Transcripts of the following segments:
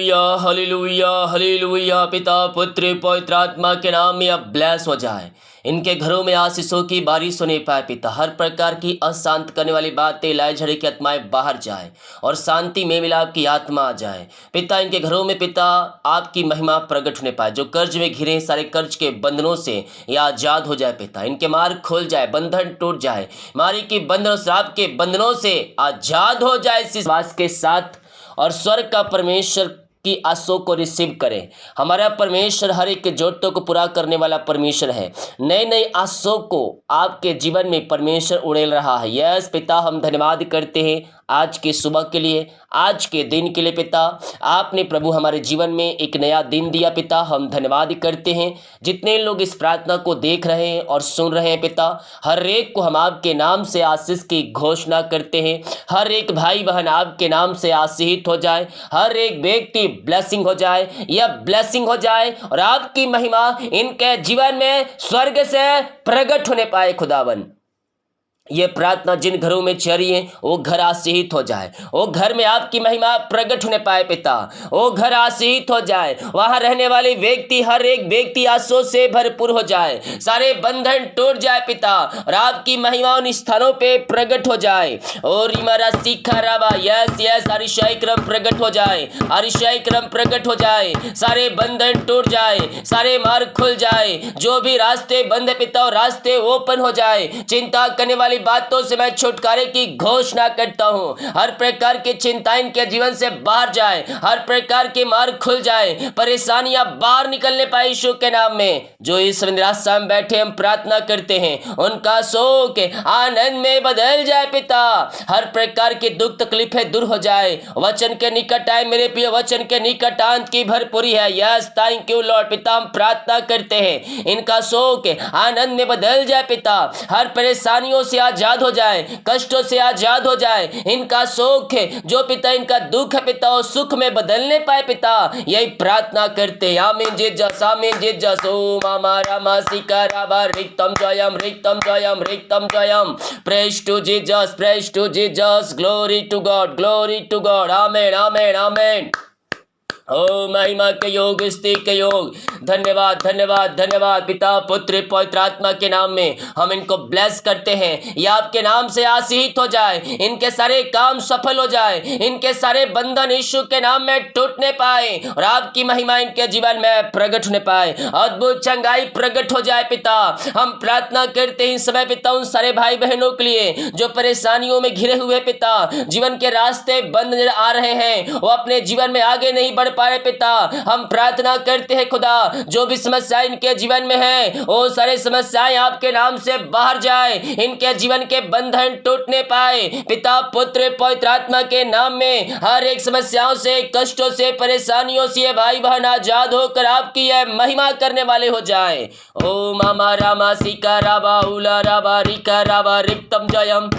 Hallelujah hallelujah hallelujah. पिता पुत्र पवित्र आत्मा के नाम में अब ब्लेस हो जाए। इनके घरों में आशीषों की बारिश होने पाए पिता। हर प्रकार की अशांत करने वाली बातें, लाए झड़े की आत्माएं बाहर जाए और शांति में मिलाप की आत्मा आ जाए पिता। इनके घरों में पिता आपकी महिमा प्रकट होने पाए। जो कर्ज में घिरे सारे कर्ज के बंधनों से ये आजाद हो जाए पिता। इनके मार्ग खोल जाए, बंधन टूट जाए, मारी की बंधनों, श्राप के बंधनों से आजाद हो जाए इस विश्वास के साथ। और स्वर्ग का परमेश्वर की आशों को रिसीव करें। हमारा परमेश्वर हर एक जरूरतों को पूरा करने वाला परमेश्वर है। नई नई आशों को आपके जीवन में परमेश्वर उड़ेल रहा है। यस पिता, हम धन्यवाद करते हैं आज के सुबह के लिए, आज के दिन के लिए पिता। आपने प्रभु हमारे जीवन में एक नया दिन दिया पिता, हम धन्यवाद करते हैं। जितने लोग इस प्रार्थना को देख रहे हैं और सुन रहे हैं पिता, हर एक को हम आपके नाम से आशीष की घोषणा करते हैं। हर एक भाई बहन आपके नाम से आशीषित हो जाए, हर एक व्यक्ति ब्लेसिंग हो जाए, यह ब्लेसिंग हो जाए और आपकी महिमा इनके जीवन में स्वर्ग से प्रकट होने पाए खुदावन। ये प्रार्थना जिन घरों में चली है वो घर आशीषित हो जाए, वो घर में आपकी महिमा प्रकट होने पाए पिता। वो घर आशीषित हो जाए, वहां रहने वाले व्यक्ति, हर एक व्यक्ति आशों से भरपूर हो जाए, सारे बंधन टूट जाए पिता और आपकी महिमा उन स्थानों पे प्रकट हो जाए। और इमारा सीखा रवा, यस यस, अरिशाई क्रम प्रकट हो जाए, अरिशाई क्रम प्रकट हो जाए, सारे बंधन टूट जाए, सारे मार्ग खुल जाए, जो भी रास्ते बंद है पिता और रास्ते ओपन हो जाए। चिंता करने वाली बातों से मैं छुटकारे की घोषणा करता हूं। हर प्रकार की चिंता इनके जीवन से बाहर जाए, हर प्रकार के मार्ग खुल जाए, परेशानियां बाहर निकलने पाए यीशु के नाम में। जो इस निराशा में बैठे हम प्रार्थना करते हैं, उनका शोक आनंद में बदल जाए पिता। हर प्रकार की दुख तकलीफें दूर हो जाए। वचन के निकट आए मेरे प्रिय, वचन के निकट अंत की भरपूरी है। Yes, thank you Lord. पिता हम प्रार्थना करते हैं, इनका शोक आनंद में बदल जाए पिता। हर परेशानियों से आजाद हो जाए, कष्टों से आजाद हो जाए। इनका शोक है जो पिता, इनका दुख है पिता, वो सुख में बदलने पाए पिता। यही प्रार्थना करते हैं। आमीन जीसस, आमीन जीसस। ओम हमारा मासिका राबा रिक्तम जयम, रिक्तम जयम, रिक्तम जयम। Praise to Jesus, praise to Jesus, glory to God, glory to God. आमीन आमीन आमीन। ओ महिमा के योग, स्तुति के योग। धन्यवाद धन्यवाद धन्यवाद पिता पुत्र पवित्र आत्मा के नाम में हम इनको ब्लेस करते हैं। ये आपके नाम से आशीषित हो जाए, इनके सारे काम सफल हो जाए, इनके सारे बंधन यीशु के नाम में टूटने पाए और आपकी महिमा इनके जीवन में प्रकट होने पाए। अद्भुत चंगाई प्रकट हो जाए पिता। हम प्रार्थना करते हैं इस समय पिता उन सारे भाई बहनों के लिए जो परेशानियों में घिरे हुए पिता, जीवन के रास्ते बंद नजर आ रहे हैं, वो अपने जीवन में आगे नहीं बढ़ पाए पिता। हम प्रार्थना करते हैं खुदा, जो भी समस्याएं इनके जीवन में है, वो सारे समस्याएं आपके नाम से बाहर जाए, इनके जीवन के बंधन टूटने पाए पिता पुत्र पवित्र आत्मा के नाम में। हर एक समस्याओं से, कष्टों से, परेशानियों से भाई बहन आजाद होकर आपकी यह महिमा करने वाले हो जाए। ओम मामा रामा सिका राबा उला राबा रिका राबा रिक्तम जयम।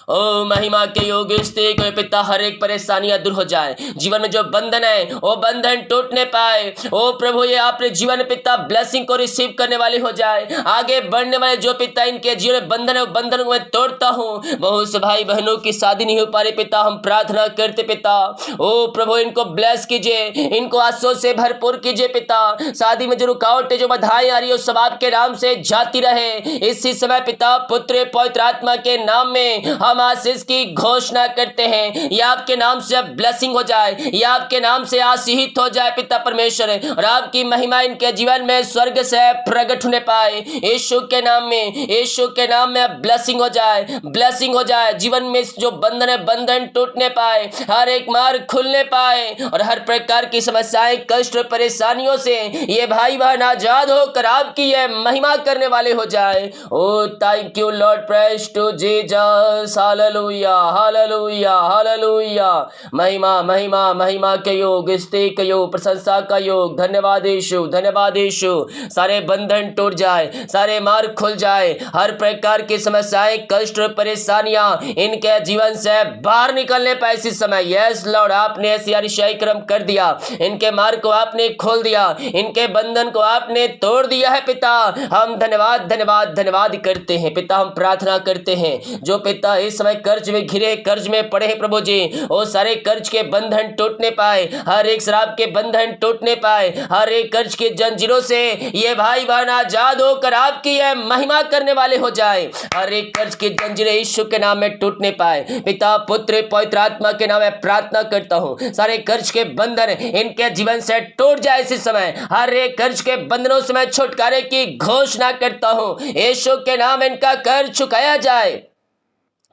ओ महिमा के योग स्थिति के पिता, हर एक परेशानियां दूर हो जाए, जीवन में जो बंधन है वो बंधन टूटने पाए। ओ प्रभु, ये आपने जीवन पिता ब्लेसिंग को रिसीव करने वाले हो जाए। आगे बढ़ने वाले जो पिता इनके जीवन में बंधन है, बंधन को मैं तोड़ता हूँ। बहुत से भाई बहनों की शादी नहीं हो पा रही पिता, हम प्रार्थना करते पिता, ओ प्रभु इनको ब्लेस कीजिए, इनको आंसू से भरपूर कीजिए पिता। शादी में जो रुकावटें, जो बाधाएं आ रही है, सब आपके नाम से जाती रहे इसी समय पिता पुत्र पवित्र आत्मा के नाम में हम आशीष की घोषणा करते हैं। ये आपके नाम से ब्लेसिंग हो जाए, ये आपके नाम से आशीषित हो जाए पिता परमेश्वर, और आपकी महिमा इनके जीवन में स्वर्ग से प्रकट होने पाए यीशु के नाम में। यीशु के नाम में ब्लेसिंग हो जाए, ब्लेसिंग हो जाए। जीवन में जो बंधन है, बंधन टूटने पाए, हर एक मार्ग खुलने पाए और हर प्रकार की समस्याएं, कष्ट और परेशानियों से ये भाई बहन आजाद होकर आपकी ये महिमा करने वाले हो जाए। Oh thank you Lord, praise to Jesus. Hallelujah hallelujah hallelujah. महिमा महिमा महिमा के योग, स्तुति के योग, प्रशंसा का योग। धन्यवाद यीशु, धन्यवाद यीशु। सारे बंधन टूट जाए, सारे मार्ग खुल जाए, हर प्रकार की समस्याएं, कष्ट और परेशानियां इनके जीवन से बाहर निकलने पाए इसी समय। यस लॉर्ड, आपने ऐसी अरिशाई क्रम कर दिया, इनके मार्ग को आपने खोल दिया, इनके बंधन को आपने तोड़ दिया है पिता। हम धन्यवाद धन्यवाद धन्यवाद करते हैं पिता। हम प्रार्थना करते हैं जो पिता इस इस समय कर्ज में घिरे, कर्ज में पड़े हैं प्रभु जी, वो सारे कर्ज के बंधन टूटने पाए, हर एक शराब के बंधन टूटने पाए, हर एक कर्ज के जंजीरों से ये भाई बहन आजाद होकर आपकी यह महिमा करने वाले हो जाए। हर एक कर्ज की जंजीरें यीशु के नाम में टूटने पाए। पिता पुत्र पवित्र आत्मा के नाम में प्रार्थना करता हूँ, सारे कर्ज के बंधन इनके जीवन से टूट जाए इसी समय। हर एक कर्ज के बंधनों से मैं छुटकारे की घोषणा करता हूँ, यीशु के नाम इनका कर्ज चुकाया जाए।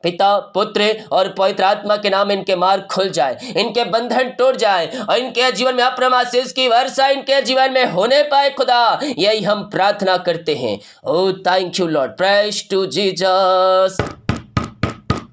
पिता पुत्र और पवित्र आत्मा के नाम इनके मार्ग खुल जाए, इनके बंधन टूट जाए और इनके जीवन में अपने आशीष की वर्षा इनके जीवन में होने पाए। खुदा, यही हम प्रार्थना करते हैं। Oh thank you Lord, praise to Jesus.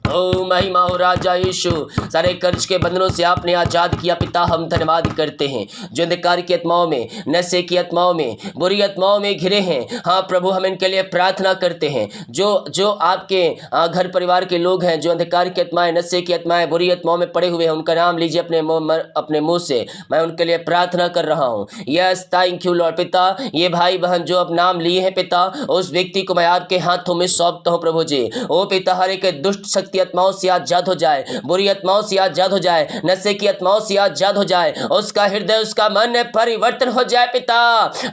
ओ महिमा हो राजा यीशु, सारे कर्ज के बंधनों से आपने आजाद किया पिता, हम धन्यवाद करते हैं। जो अंधकार की आत्माओं में, नशे की आत्माओं में, बुरी आत्माओं में घिरे हैं, हाँ प्रभु हम इनके लिए प्रार्थना करते हैं। जो आपके घर परिवार के लोग हैं, जो अंधकार की आत्माएं, नशे की आत्माएं, बुरी आत्माओं में पड़े हुए हैं, उनका नाम लीजिए अपने मुंह से। मैं उनके लिए प्रार्थना कर रहा हूँ। Yes thank you Lord. पिता, ये भाई बहन जो अब नाम लिए हैं पिता, उस व्यक्ति को मैं आपके हाथों में सौंपता हूँ प्रभु जी। ओ पिता, हर एक दुष्ट शक्ति आत्माओं से आजाद हो जाए, बुरी आत्माओं से आजाद हो जाए, नशे की आत्माओं से आजाद हो जाए, उसका हृदय उसका मन परिवर्तन हो जाए पिता।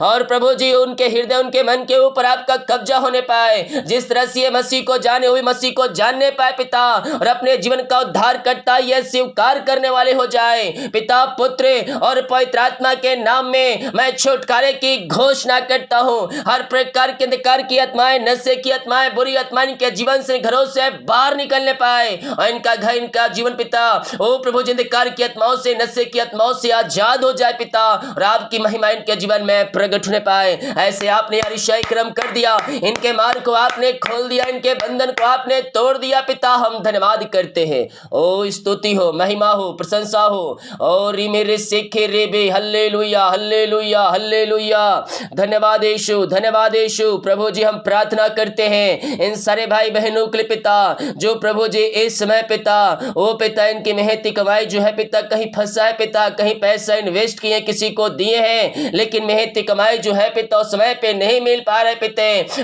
और प्रभु जी उनके हृदय उनके मन के ऊपर आपका कब्जा होने पाए, जिस तरह से मसीह को जाने हुए मसीह को जानने पाए पिता, और अपने जीवन का उद्धार करता यह स्वीकार करने वाले हो जाए पिता, पुत्र और पवित्र आत्मा के नाम में मैं छुटकारे की घोषणा करता हूं। हर प्रकार के अंधकार की आत्माएं, नशे की आत्माएं, बुरी आत्माएं के जीवन से, घरों से बाहर निकलने पाए और इनका घर, इनका जीवन पिता, ओ प्रभु जी अंधकार की आत्माओं से, नशे की आत्माओं से आजाद हो जाए पिता, और आपकी महिमा इनके जीवन में प्रकट होने पाए। ऐसे आपने अतिशय कर्म कर दिया, इनके मार्ग को आपने खोल दिया, इनके बंधन को आपने तोड़ दिया पिता, हम धन्यवाद करते हैं। ओ स्तुति हो, महिमा हो, प्रशंसा हो। और मेरे सेखे रेबे, हल्लेलुया हल्लेलुया हल्लेलुया। धन्यवाद यीशु, धन्यवाद यीशु। प्रभु जी हम प्रार्थना करते हैं इन सारे भाई बहनों के लिए पिता, जो प्रभु जी इस समय पिता, ओ पिता इनकी मेहनती कमाई जो है पिता कहीं फंसा है पिता, कहीं पैसा इन्वेस्ट किए किसी को दिए हैं, लेकिन मेहनती कमाई जो है पिता उस समय पे नहीं मिल पा रहे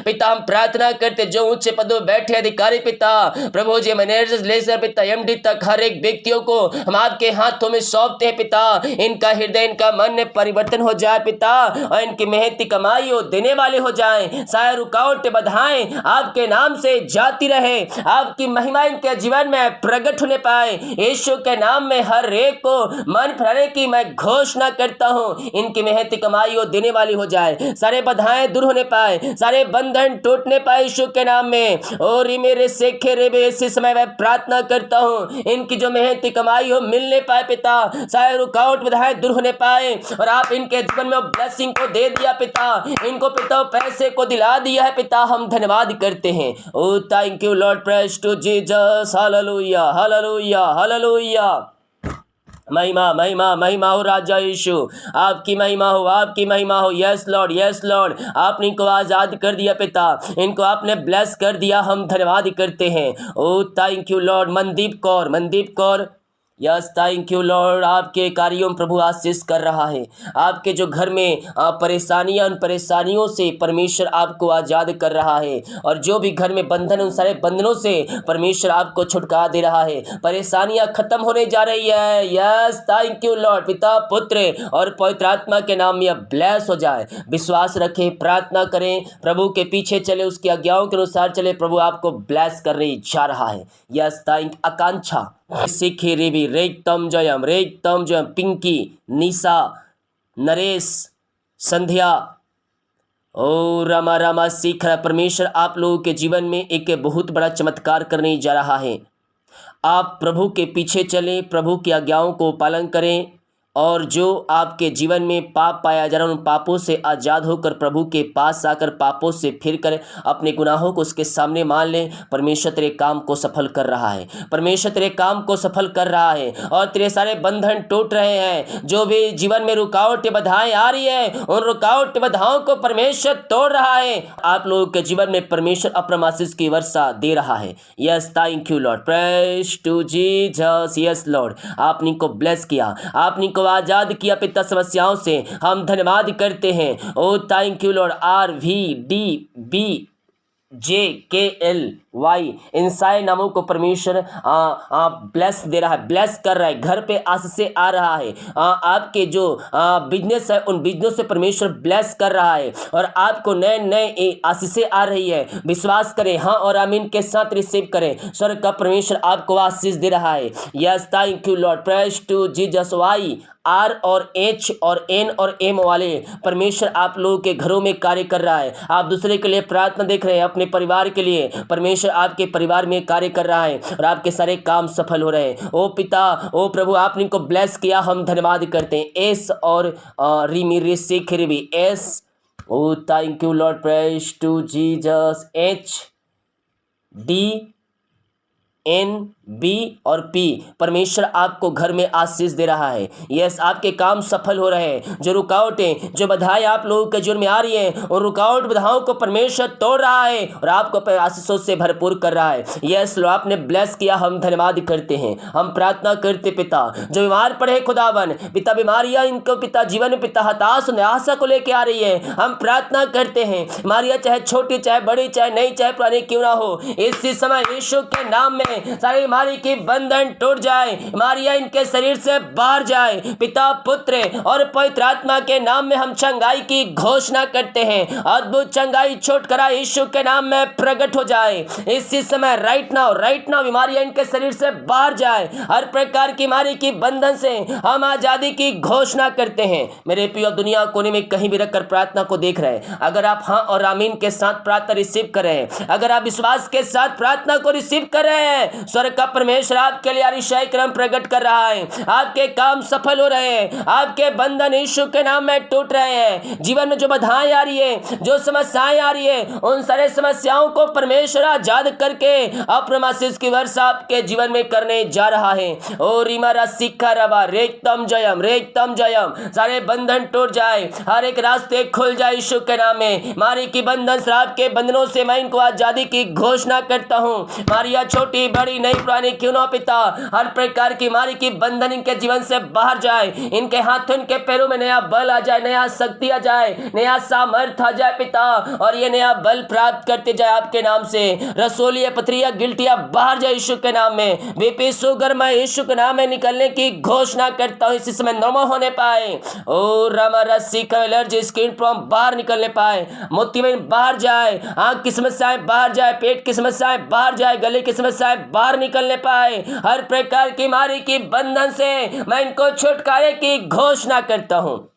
पिता हम प्रार्थना करते जो ऊंचे पदों बैठे अधिकारी पिता, प्रभु जी मैनेजर लेकर पिता एमडी तक हर एक व्यक्तियों को हम आपके हाथों में सौंपते हैं पिता। इनका हृदय, इनका मन में परिवर्तन हो जाए पिता, और इनकी मेहनती कमाई हो देने वाले हो जाए। सारे रुकावट बाधाएं आपके नाम से जाती रहे, आपकी महिमा इनके जीवन में प्रकट होने पाए। यीशु के नाम में हर एक को मन फैलाने की मैं घोषणा करता हूं, इनकी मेहनती कमाई हो देने वाली हो जाए, सारे बाधाएं दूर होने पाए, सारे बंधन टूटने पाए यीशु के नाम में। और मेरे सेखे रेबे, इसी समय मैं प्रार्थना करता हूं इनकी जो मेहनती कमाई हो मिलने पाए पिता, सारे रुकावट बाधाएं दूर होने पाए, और आप इनके जीवन में ब्लेसिंग को दे दिया पिता, इनको पिता पैसे को दिला दिया है पिता, हम धन्यवाद करते हैं। Oh thank you Lord, praise to Jesus, hallelujah hallelujah hallelujah. महिमा महिमा महिमा हो राजा यीशु, आपकी महिमा हो, आपकी महिमा हो। यस लॉर्ड, यस लॉर्ड, आपने इनको आज़ाद कर दिया पिता, इनको आपने ब्लेस कर दिया, हम धन्यवाद करते हैं। Oh thank you Lord. Mandeep Kaur, yes thank you Lord, आपके कार्यों में प्रभु आशीष कर रहा है। आपके जो घर में परेशानियां, उन परेशानियों से परमेश्वर आपको आज़ाद कर रहा है, और जो भी घर में बंधन, उन सारे बंधनों से परमेश्वर आपको छुटकारा दे रहा है। परेशानियां खत्म होने जा रही है। Yes thank you Lord. पिता पुत्र और पवित्र आत्मा के नाम में अब ब्लेस हो जाए। विश्वास रखें, प्रार्थना करें, प्रभु के पीछे चले, उसकी आज्ञाओं के अनुसार चले, प्रभु आपको ब्लेस करने जा रहा है। यस थैंक आकांक्षा सीखी रेबी, रेतम जयम, पिंकी, निशा, नरेश, संध्या, ओ रामा रामा सीख रहा। परमेश्वर आप लोगों के जीवन में एक बहुत बड़ा चमत्कार करने जा रहा है। आप प्रभु के पीछे चलें, प्रभु की आज्ञाओं को पालन करें, और जो आपके जीवन में पाप पाया जा रहा है उन पापों से आज़ाद होकर प्रभु के पास आकर पापों से फिर कर अपने गुनाहों को उसके सामने मान लें। परमेश्वर तेरे काम को सफल कर रहा है, परमेश्वर तेरे काम को सफल कर रहा है, और तेरे सारे बंधन टूट रहे हैं। जो भी जीवन में रुकावट बाधाएं आ रही है, उन रुकावट बाधाओं को परमेश्वर तोड़ रहा है। आप लोगों के जीवन में परमेश्वर अपना आशीष की वर्षा दे रहा है। Yes thank you Lord, praise to Jesus. Yes Lord, आपने को ब्लेस किया, आपने को आजाद किया पिता समस्याओं से, हम धन्यवाद करते हैं। Oh thank you Lord. RVDB JKLY इन सारे नामों को परमेश्वर ब्लेस दे रहा है, ब्लेस कर रहा है। घर पे आशीष से आ रहा है। आपके जो बिजनेस है उन बिजनेस से परमेश्वर ब्लेस कर रहा है और आपको नए नए आशीषें आ रही है। विश्वास करें, हाँ और आमीन के साथ रिसीव करें। स्वर्ग का परमेश्वर आपको आशीष दे रहा है। Yes, thank you Lord, praise to Jesus. Y R और H और N और M वाले परमेश्वर आप लोगों के घरों में कार्य कर रहा है। आप दूसरे के लिए प्रार्थना देख रहे हैं, अपने परिवार के लिए परमेश्वर आपके परिवार में कार्य कर रहा है और आपके सारे काम सफल हो रहे हैं। ओ पिता, ओ प्रभु, आपने इनको ब्लेस किया, हम धन्यवाद करते हैं। S और रिमी सीख रिवी S। Oh thank you Lord, praise to Jesus. HDNB और P परमेश्वर आपको घर में आशीष दे रहा है। यस, आपके काम सफल हो रहे हैं। जो रुकावटें, जो बाधाएं आप लोगों के जीवन में आ रही हैं, उन रुकावट बाधाओं को परमेश्वर तोड़ रहा है और आपको आशीषों से भरपूर कर रहा है। यस लो, आपने ब्लेस किया, हम धन्यवाद करते हैं। हम प्रार्थना करते पिता, जो बीमार पड़े खुदावन पिता, बीमारियां इनको पिता जीवन में पिता हताश निराशा को लेके आ रही है, हम प्रार्थना करते हैं। बीमारियां चाहे छोटी, चाहे बड़ी, चाहे नई, चाहे पुरानी क्यों ना हो, इसी समय यीशु के नाम में सारी बीमारी की बंधन टूट जाए, बीमारियां इनके शरीर से बाहर जाए। पिता, पुत्र और पवित्र आत्मा के नाम में हम चंगाई की घोषणा करते हैं। अद्भुत चंगाई छुटकारा यीशु के नाम में प्रकट हो जाए इसी समय। राइट नाउ बीमारियां इनके शरीर से बाहर जाए। हर प्रकार की बीमारी की बंधन से हम आजादी की घोषणा करते हैं। मेरे प्रिय, दुनिया कोने में कहीं भी रखकर प्रार्थना को देख रहे हैं, अगर आप हाँ और आमीन के साथ प्रार्थना रिसीव कर रहे हैं, अगर आप विश्वास के साथ प्रार्थना को रिसीव कर रहे हैं, स्वर्ग का परमेश्वर आपके लिए अतिशय क्रम प्रकट कर रहा है। आपके काम सफल हो रहे हैं, आपके बंधन यीशु के नाम में टूट रहे हैं। जीवन में जो बाधाएं आ रही है, जो समस्याएं आ रही है, उन सारे समस्याओं को परमेश्वर आजाद करके अपना आशीष की वर्षा आपके जीवन में करने जा रहा है। ओ रिमारा सिक्खा रवा रेतम जयम, सारे बंधन टूट जाए, हर एक रास्ते खुल जाए यीशु के नाम में। मारी की बंधन, श्राप के बंधनों से मैं इनको आजादी की घोषणा करता हूँ। मारिया छोटी बड़ी नई पुरानी क्यों ना पिता, हर प्रकार की मारी की बंधन इनके जीवन से बाहर जाए। इनके हाथों, इनके पैरों में नया बल आ जाए, नया शक्ति आ जाए, नया सामर्थ्य आ जाए पिता, और ये नया बल प्राप्त करते जाए आपके नाम से। रसोलिया, पथरिया, गिल्टिया बाहर जाए यीशु के नाम में। बीपी, शुगर मैं यीशु के नाम में निकलने की घोषणा करता हूँ, इसी समय नॉर्मल होने पाए। ओ रामा रस्सी का एलर्जी, स्किन प्रॉब्लम बाहर निकलने पाए, मोतियाबिंद बाहर जाए, आंख की समस्याएं बाहर जाए, पेट की समस्याएं बाहर जाए, गले की समस्याएं बाहर निकलने पाए। हर प्रकार की बीमारी की बंधन से मैं इनको छुटकारे की घोषणा करता हूँ।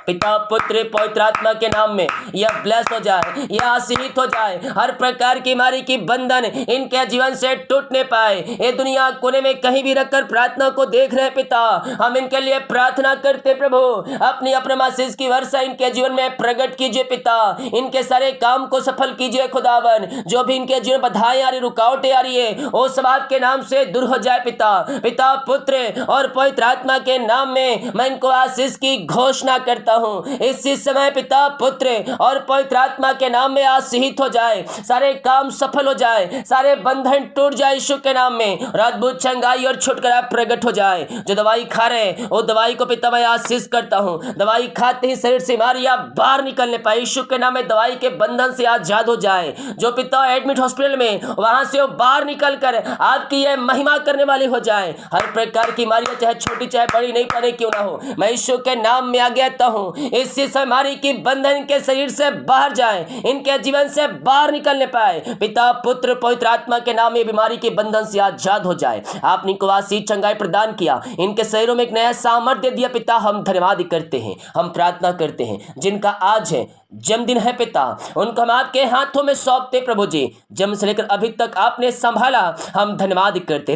पिता, पुत्र, पवित्र आत्मा के नाम में यह ब्लेस हो जाए, यह आशीषित हो जाए। हर प्रकार की बीमारी की बंधन इनके जीवन से टूटने पाए। ये दुनिया कोने में कहीं भी रखकर प्रार्थना को देख रहे पिता, हम इनके लिए प्रार्थना करते प्रभु, अपनी अपने आशीष की वर्षा इनके जीवन में प्रकट कीजिए पिता। इनके सारे काम को सफल कीजिए खुदावन। जो भी इनके जीवन बाधाएं आ रही, रुकावटें आ रही है, वो सब आपके नाम से दूर हो जाए पिता। पिता, पुत्र और पवित्र आत्मा के नाम में मैं इनको आशीष की घोषणा करता हूं। इसी समय पिता, पुत्र और पवित्र आत्मा के नाम में आशीषित हो जाए, सारे काम सफल हो जाए, सारे बंधन टूट जाए यीशु के नाम में, और अद्भुत चंगाई और छुटकारा प्रकट हो जाए। जो दवाई खा रहे हैं वो दवाई को पिता मैं आशीष करता हूं। दवाई खाते ही शरीर से बीमारियां बाहर निकलने पाए, यीशु के नाम में दवाई के बंधन से आजाद हो जाए। जो पिता एडमिट हॉस्पिटल में, वहां से वो बाहर निकल कर आपकी यह महिमा करने वाली हो जाए। हर प्रकार की बीमारियां चाहे छोटी चाहे बड़ी नहीं पड़े क्यों ना हो, मैं यीशु के नाम में आ गया हूं। इसी बीमारी की बंधन इनके शरीर से बाहर जाए, इनके जीवन से बाहर निकलने पाए। पिता, पुत्र, पवित्र आत्मा के नाम में बीमारी के बंधन से आजाद हो जाए। आपने इनको आशीष चंगाई प्रदान किया, इनके शरीरों में एक नया सामर्थ्य दिया पिता, हम धन्यवाद करते हैं। हम प्रार्थना करते हैं जिनका आज है जन्मदिन है पिता, उनको हम आपके हाथों में सौंपते प्रभु जी। जन्म से लेकर अभी तक आपने संभाला, हम धन्यवाद करते।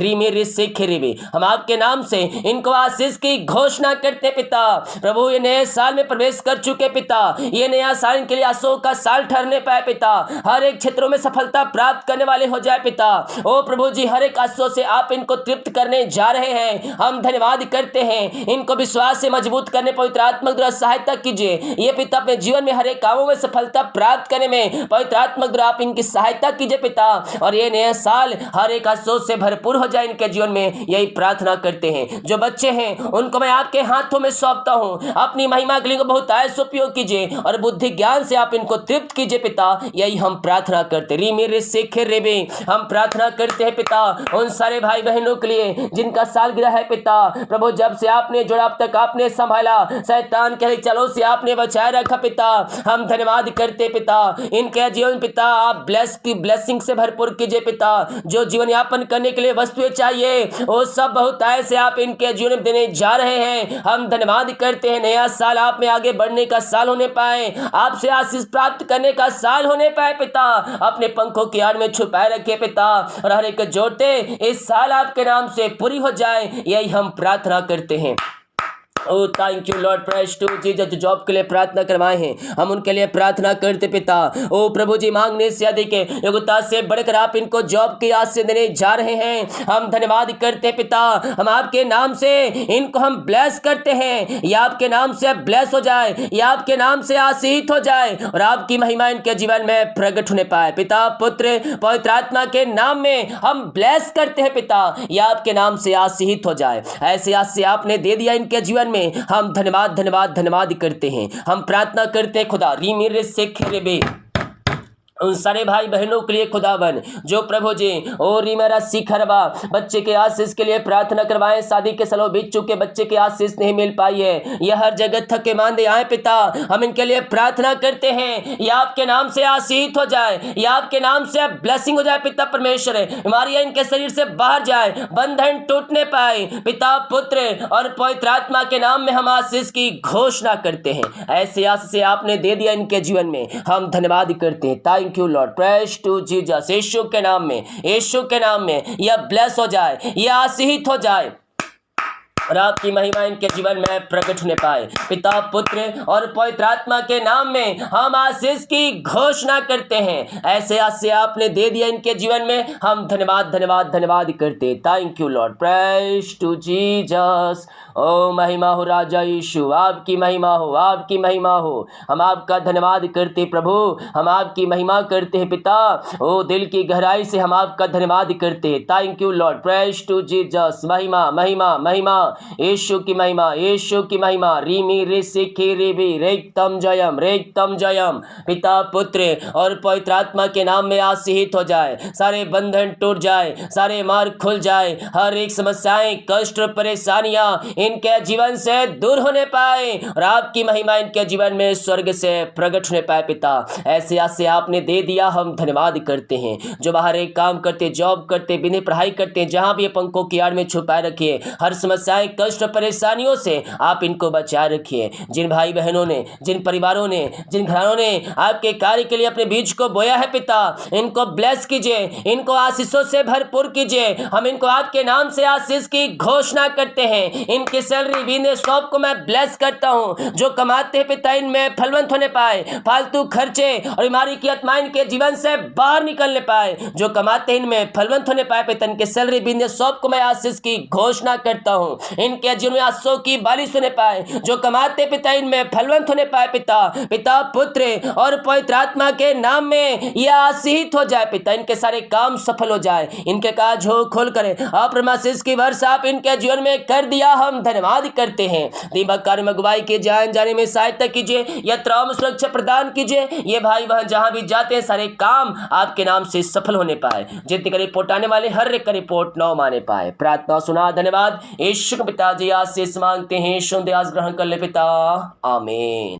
हम आपके नाम से इनको आशीष की घोषणा करते पिता। प्रभु ये नए साल में प्रवेश कर चुके पिता, ये नया साल इनके लिए अशोक का साल ठहरने पाए पिता। हर एक क्षेत्रों में सफलता प्राप्त करने वाले हो जाए पिता। ओ प्रभु जी, हर एक आशीषों से आप इनको तृप्त करने जा रहे हैं, हम धन्यवाद करते हैं। इनको विश्वास से मजबूत करने पवित्र आत्मा द्वारा सहायता कीजिए। ये पिता अपने जीवन में हर एक कामों में सफलता प्राप्त करने में पवित्र आत्मा द्वारा आप इनकी सहायता कीजिए पिता, और ये नया साल हर एक आशीषों से भरपूर हो जाए इनके जीवन में, यही प्रार्थना करते हैं। जो बच्चे हैं उनको मैं आपके हाथों में सौंपता हूं, अपनी महिमा के लिए बहुत आयस उपयोग कीजिए और बुद्धि ज्ञान से आप इनको तृप्त कीजिए पिता, यही हम प्रार्थना करते। री मेरे शेखे रेबे, हम प्रार्थना करते हैं पिता उन सारे भाई बहनों के लिए जिनका सालगिरह है पिता। प्रभु जब से आपने जोड़ा अब तक आपने संभाला, शैतान के चलो से आपने बचाए रखा पिता, हम धन्यवाद करते पिता। इनके जीवन पिता आप ब्लेसिंग से भरपूर कीजिए पिता। जो जीवन यापन करने के लिए वस्तुएं चाहिए वो सब बहुत ऐसे आप इनके जीवन में देने जा रहे हैं। हम धन्यवाद करते हैं नया साल आप में आगे बढ़ने का साल होने पाए, आपसे आशीष प्राप्त करने का साल होने पाए पिता। अपने पंखों की आड़ में छुपाए रखे पिता और हर एक जोड़ते इस साल आपके नाम से पूरी हो जाए, यही हम प्रार्थना करते हैं। Oh thank you Lord, praise to Jesus. जो जॉब के लिए प्रार्थना करवाए हैं हम उनके लिए प्रार्थना करते पिता। ओ प्रभु जी मांगने से अधिक योग्यता से बढ़कर आप इनको जॉब की आशीष देने जा रहे हैं। हम धन्यवाद करते पिता, हम आपके नाम से इनको हम ब्लेस करते हैं। या आपके नाम से ब्लेस हो जाए, या आपके नाम से आशीष हो जाए और आपकी महिमा इनके जीवन में प्रकट होने पाए पिता। पुत्र पवित्र आत्मा के नाम में हम ब्लेस करते हैं पिता, या आपके नाम से आशीष हो जाए। ऐसे आशीष आपने दे दिया इनके जीवन में, हम धन्यवाद धन्यवाद धन्यवाद करते हैं। हम प्रार्थना करते हैं खुदा री मेरे से खेरे उन सारे भाई बहनों के लिए खुदावन जो प्रभु जी और मेरा शिखरबा बच्चे के आशीष के लिए प्रार्थना करवाएं। शादी के सालों बीत चुके बच्चे के आशीष नहीं मिल पाई है, यह हर जगह थके मांदे आए पिता, हम इनके लिए प्रार्थना करते हैं। या आपके नाम से आशीष हो जाए, या आपके नाम से ब्लेसिंग हो जाए पिता परमेश्वर। बीमारियां इनके शरीर से बाहर जाए, बंधन टूटने पाए पिता। पुत्र और पवित्र आत्मा के नाम में हम आशीष की घोषणा करते हैं। ऐसे आशीष आपने दे दिया इनके जीवन में, हम धन्यवाद करते हैं। Thank you Lord, praise to Jesus. यीशु के नाम में, यीशु के नाम में यह ब्लेस हो जाए, यह आशीष हो जाए और आपकी महिमा इनके जीवन में प्रकट होने पाए पिता। पुत्र और पवित्र आत्मा के नाम में हम आशीष की घोषणा करते हैं। ऐसे आशीष आपने दे दिया इनके जीवन में, हम धन्यवाद धन्यवाद धन्यवाद करते। Thank you Lord, praise to Jesus. ओ महिमा हो राजा यीशु, आपकी महिमा हो, आपकी महिमा हो। हम आपका धन्यवाद करते प्रभु, हम आपकी महिमा करते हैं पिता। ओ दिल की गहराई से हम आपका धन्यवाद करते हैं। Thank you Lord, praise to Jesus. महिमा महिमा महिमा, यीशु की महिमा, यीशु की महिमा। रीमी रे सिखी रेबी रेक्तम जयम, रेक्तम जयम पिता। पुत्र और पवित्र आत्मा के नाम में आशीष हो जाए, सारे बंधन टूट जाए, सारे मार्ग खुल जाए, हर एक समस्याएं कष्ट परेशानियां इनके जीवन से दूर होने पाए और आपकी महिमा इनके जीवन में स्वर्ग से प्रकट होने पाए पिता। ऐसे आशीष आपने दे दिया, हम धन्यवाद करते हैं। जो बाहर एक काम करते, जॉब करते, बिना पढ़ाई करते, जहां भी पंखों की आड़ में छुपाए रखिए, हर समस्याएं कष्ट परेशानियों से आप इनको बचाए रखिए। जिन भाई बहनों ने, जिन परिवारों ने, जिन घरानों ने आपके कार्य के लिए अपने बीज को बोया है पिता, इनको ब्लेस कीजिए, इनको आशीषों से भरपूर कीजिए। हम इनको आपके नाम से आशीष की घोषणा करते हैं। इनकी सैलरी बिजनेस शॉप को मैं ब्लेस करता हूं। जो कमाते हैं पिता इनमें फलवंत होने पाए, फालतू खर्चे और बीमारी की आत्मा इनके जीवन से बाहर निकलने पाए। जो कमाते हैं इनमें फलवंत होने पाए पिता, इनके सैलरी बिजनेस शॉप को मैं आशीष की घोषणा करता हूं। इनके जीवन में आशीषों की बारिश होने पाए। जो कमाते पिता इनमें फलवंत होने पाए पिता। पिता पुत्र और पवित्र आत्मा के नाम में यह आशीष हो जाए पिता। इनके सारे काम सफल हो जाए, इनके काज हो खोल करे। आप आशीष की वर्षा आप इनके जीवन में कर दिया, हम धन्यवाद करते हैं। दीपक कार्य में अगुवाई के जाने में सहायता कीजिए, यात्राओं में सुरक्षा प्रदान कीजिए। ये भाई वहां जहां भी जाते हैं सारे काम आपके नाम से सफल होने पाए। जितने का रिपोर्ट आने वाले हर एक का रिपोर्ट नौ माने पाए। प्रार्थना सुना, धन्यवाद। यीशु पिताजी आशीष मांगते हैं, सुन दे आज ग्रहण कर ले पिता, आमीन।